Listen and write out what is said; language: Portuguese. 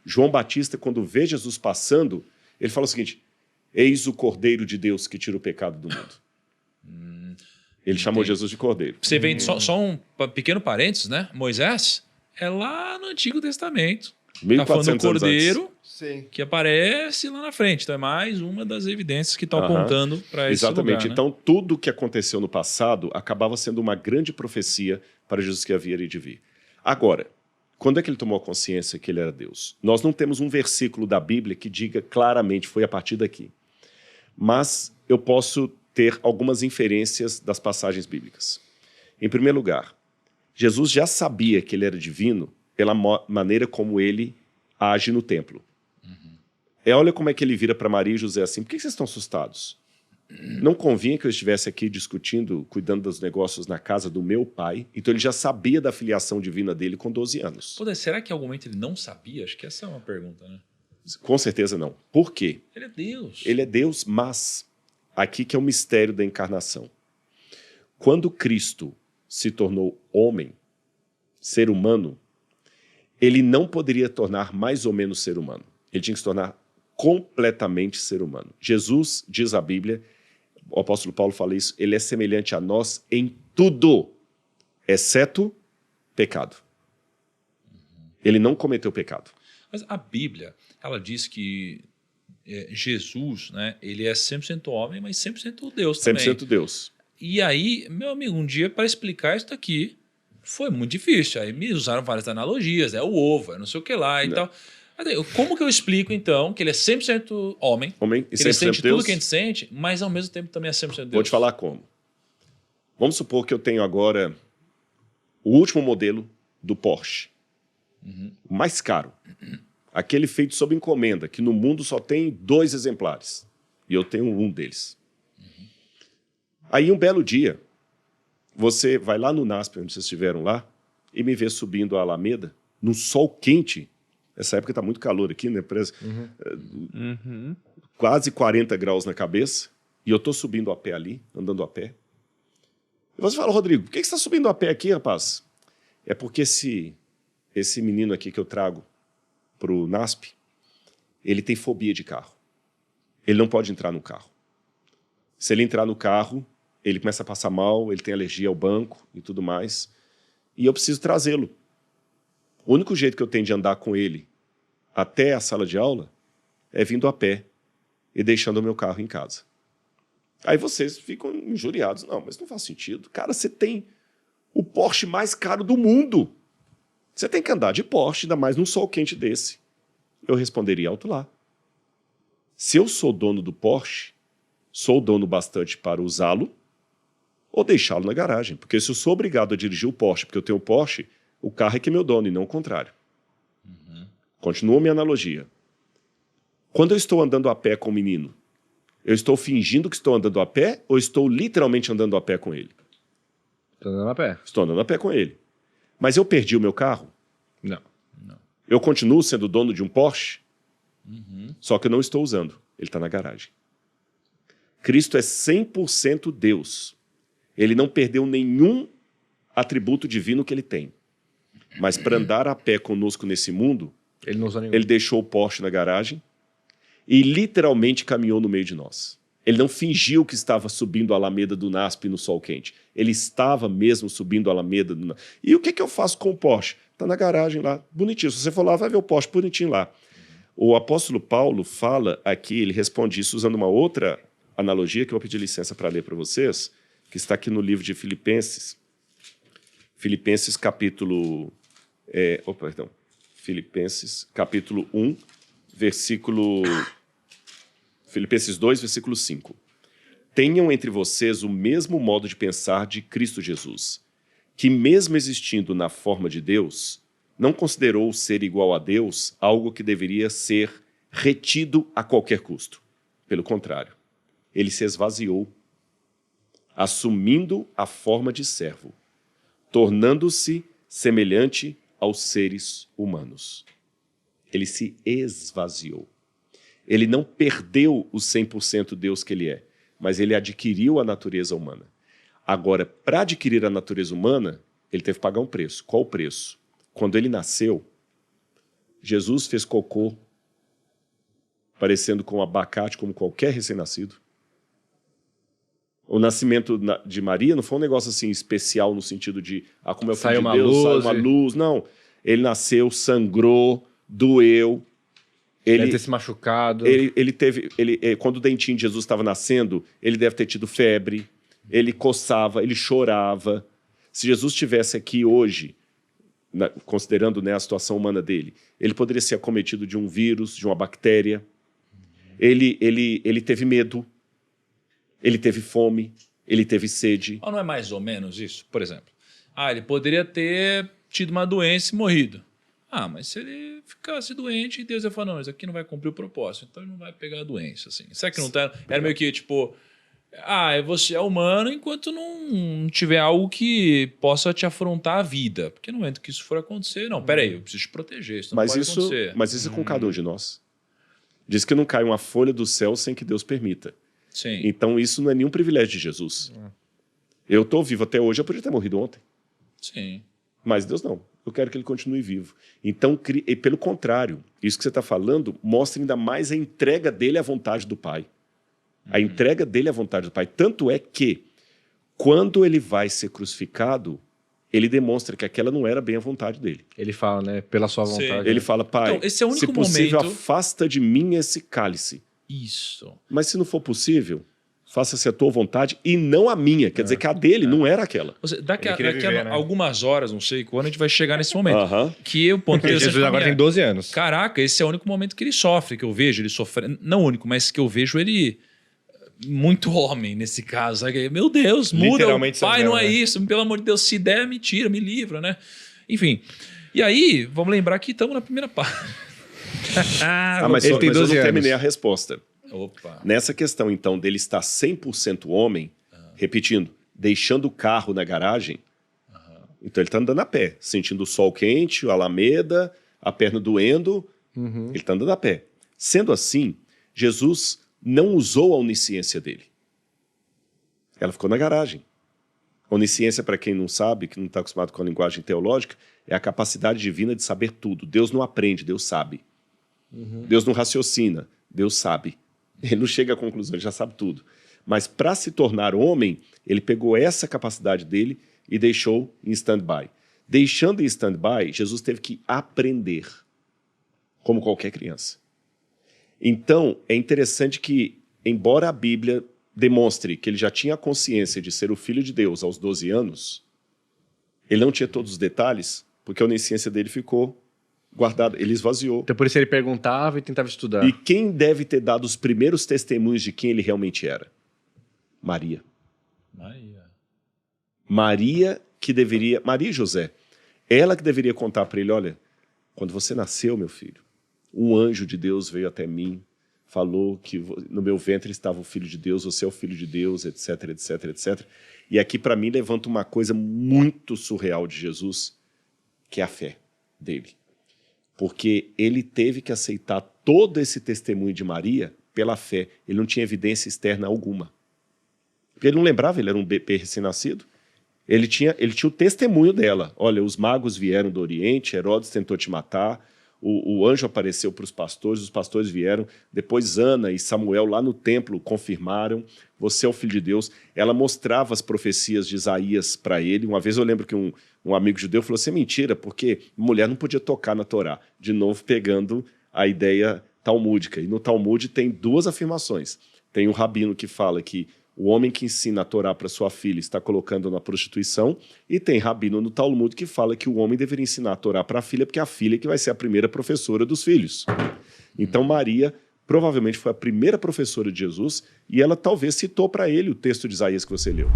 João Batista, quando vê Jesus passando, ele fala o seguinte: eis o Cordeiro de Deus que tira o pecado do mundo. Ele chamou Jesus de Cordeiro. Você vê só um pequeno parênteses, né? Moisés é lá no Antigo Testamento. Está falando do 1400 anos Cordeiro Sim. que aparece lá na frente. Então é mais uma das evidências que estão apontando para esse Exatamente. lugar, né? Então, tudo que aconteceu no passado acabava sendo uma grande profecia para Jesus que havia de vir. Agora, quando é que ele tomou a consciência que ele era Deus? Nós não temos um versículo da Bíblia que diga claramente, foi a partir daqui. Mas eu posso ter algumas inferências das passagens bíblicas. Em primeiro lugar, Jesus já sabia que ele era divino pela maneira como ele age no templo. Olha como é que ele vira para Maria e José assim: por que vocês estão assustados? Não convinha que eu estivesse aqui discutindo, cuidando dos negócios na casa do meu pai? Então ele já sabia da filiação divina dele com 12 anos. Pô, será que em algum momento ele não sabia? Acho que essa é uma pergunta, né? Com certeza não. Por quê? Ele é Deus. Ele é Deus, mas aqui que é o mistério da encarnação. Quando Cristo se tornou homem, ser humano, ele não poderia tornar mais ou menos ser humano. Ele tinha que se tornar completamente ser humano. Jesus, diz a Bíblia, o apóstolo Paulo fala isso, ele é semelhante a nós em tudo, exceto pecado. Ele não cometeu pecado. Mas a Bíblia, ela diz que Jesus, né, ele é 100% homem, mas 100% Deus também. 100% Deus. E aí, meu amigo, um dia para explicar isso aqui foi muito difícil. Aí me usaram várias analogias, o ovo, não sei o que lá e tal. Como que eu explico, então, que ele é 100% homem, E que ele 100% sente Deus? tudo que a gente sente, mas ao mesmo tempo também é 100% Deus? Vou te falar como. Vamos supor que eu tenho agora o último modelo do Porsche. O mais caro. Aquele feito sob encomenda, que no mundo só tem 2 exemplares. E eu tenho um deles. Aí, um belo dia, você vai lá no NASP, onde vocês estiveram lá, e me vê subindo a Alameda, num sol quente. Essa época está muito calor aqui, né? Quase 40 graus na cabeça. E eu estou subindo a pé ali, andando a pé. E você fala: Rodrigo, por que você está subindo a pé aqui, rapaz? É porque esse menino aqui que eu trago para o NASP, ele tem fobia de carro. Ele não pode entrar no carro. Se ele entrar no carro, ele começa a passar mal, ele tem alergia ao banco e tudo mais. E eu preciso trazê-lo. O único jeito que eu tenho de andar com ele até a sala de aula é vindo a pé e deixando o meu carro em casa. Aí vocês ficam injuriados. Não, mas não faz sentido. Cara, você tem o Porsche mais caro do mundo. Você tem que andar de Porsche, ainda mais num sol quente desse. Eu responderia alto lá. Se eu sou dono do Porsche, sou dono bastante para usá-lo ou deixá-lo na garagem. Porque se eu sou obrigado a dirigir o Porsche porque eu tenho o Porsche, o carro é que é meu dono e não o contrário. Continua a minha analogia. Quando eu estou andando a pé com o menino, eu estou fingindo que estou andando a pé ou estou literalmente andando a pé com ele? Tô andando a pé. Estou andando a pé com ele. Mas eu perdi o meu carro? Não. Eu continuo sendo dono de um Porsche? Só que eu não estou usando. Ele está na garagem. Cristo é 100% Deus. Ele não perdeu nenhum atributo divino que ele tem. Mas para andar a pé conosco nesse mundo, Ele não usa nenhum. ele deixou o Porsche na garagem e literalmente caminhou no meio de nós. Ele não fingiu que estava subindo a Alameda do NASP no sol quente. Ele estava mesmo subindo a Alameda do NASP. E o que eu faço com o Porsche? Está na garagem lá, bonitinho. Se você for lá, vai ver o Porsche bonitinho lá. O apóstolo Paulo fala aqui, ele responde isso usando uma outra analogia que eu vou pedir licença para ler para vocês, que está aqui no livro de Filipenses. Filipenses capítulo... Filipenses capítulo 1, versículo... Filipenses 2, versículo 5. Tenham entre vocês o mesmo modo de pensar de Cristo Jesus, que mesmo existindo na forma de Deus, não considerou ser igual a Deus algo que deveria ser retido a qualquer custo. Pelo contrário, ele se esvaziou, assumindo a forma de servo, tornando-se semelhante aos seres humanos. Ele se esvaziou. Ele não perdeu o 100% Deus que ele é, mas ele adquiriu a natureza humana. Agora, para adquirir a natureza humana, ele teve que pagar um preço. Qual o preço? Quando ele nasceu, Jesus fez cocô parecendo com abacate, como qualquer recém-nascido. O nascimento de Maria não foi um negócio assim especial no sentido de como é o filho de Deus, sai uma luz. Não, ele nasceu, sangrou, doeu. Ele deve ter se machucado. Quando o dentinho de Jesus estava nascendo, ele deve ter tido febre, ele coçava, ele chorava. Se Jesus estivesse aqui hoje, considerando, né, a situação humana dele, ele poderia ser acometido de um vírus, de uma bactéria. Ele teve medo, ele teve fome, ele teve sede. Ou não é mais ou menos isso? Por exemplo, ele poderia ter tido uma doença e morrido. Mas se ele ficasse doente, Deus ia falar, não, isso aqui não vai cumprir o propósito, então ele não vai pegar a doença. Assim. Será que não tá? Era meio que tipo, você é humano enquanto não tiver algo que possa te afrontar a vida. Porque no momento que isso for acontecer, não, peraí, eu preciso te proteger, isso não pode acontecer. Mas isso é com cada um de nós. Diz que não cai uma folha do céu sem que Deus permita. Sim. Então isso não é nenhum privilégio de Jesus. Eu estou vivo até hoje, eu podia ter morrido ontem. Sim. Mas Deus não. Eu quero que ele continue vivo. Então, e pelo contrário, isso que você está falando mostra ainda mais a entrega dele à vontade do Pai. A entrega dele à vontade do Pai. Tanto é que, quando ele vai ser crucificado, ele demonstra que aquela não era bem a vontade dele. Ele fala, né? Pela sua vontade. Ele fala, Pai, então, esse é o único se possível, momento... afasta de mim esse cálice. Isso. Mas se não for possível, faça-se a tua vontade e não a minha. Quer dizer que a dele não era aquela. Daqui a viver, né? algumas horas, não sei quando, a gente vai chegar nesse momento. Que o ponto de Jesus agora tem 12 anos. Caraca, esse é o único momento que ele sofre, que eu vejo ele sofrendo. Não o único, mas que eu vejo ele muito homem nesse caso. Sabe? Meu Deus, muda. Pai, não é isso. Pelo amor de Deus, se der, me tira, me livra, né? Enfim. E aí, vamos lembrar que estamos na primeira parte. Mas ele tem 12 eu não anos. terminei a resposta. Opa. Nessa questão, então, dele estar 100% homem, repetindo, deixando o carro na garagem, então ele está andando a pé, sentindo o sol quente, a alameda, a perna doendo, ele está andando a pé. Sendo assim, Jesus não usou a onisciência dele. Ela ficou na garagem. Onisciência, para quem não sabe, que não está acostumado com a linguagem teológica, é a capacidade divina de saber tudo. Deus não aprende, Deus sabe. Deus não raciocina, Deus sabe. Ele não chega à conclusão, ele já sabe tudo. Mas para se tornar homem, ele pegou essa capacidade dele e deixou em stand-by. Deixando em stand-by, Jesus teve que aprender, como qualquer criança. Então, é interessante que, embora a Bíblia demonstre que ele já tinha a consciência de ser o Filho de Deus aos 12 anos, ele não tinha todos os detalhes, porque a onisciência dele ficou guardada, ele esvaziou. Então por isso ele perguntava e tentava estudar. E quem deve ter dado os primeiros testemunhos de quem ele realmente era? Maria. Maria e José. Ela que deveria contar para ele, olha, quando você nasceu, meu filho, um anjo de Deus veio até mim, falou que no meu ventre estava o Filho de Deus, você é o Filho de Deus, etc, etc, etc. E aqui para mim levanta uma coisa muito surreal de Jesus, que é a fé dele. Porque ele teve que aceitar todo esse testemunho de Maria pela fé. Ele não tinha evidência externa alguma. Porque ele não lembrava, ele era um bebê recém-nascido. Ele tinha o testemunho dela. Olha, os magos vieram do Oriente, Herodes tentou te matar, o anjo apareceu para os pastores vieram, depois Ana e Samuel lá no templo confirmaram, você é o Filho de Deus. Ela mostrava as profecias de Isaías para ele. Uma vez eu lembro que um amigo judeu falou assim, é mentira, porque mulher não podia tocar na Torá. De novo, pegando a ideia talmúdica. E no Talmud tem duas afirmações. Tem um rabino que fala que o homem que ensina a Torá para sua filha está colocando na prostituição, e tem rabino no Talmud que fala que o homem deveria ensinar a Torá para a filha, porque é a filha que vai ser a primeira professora dos filhos. Então Maria provavelmente foi a primeira professora de Jesus, e ela talvez citou para ele o texto de Isaías que você leu.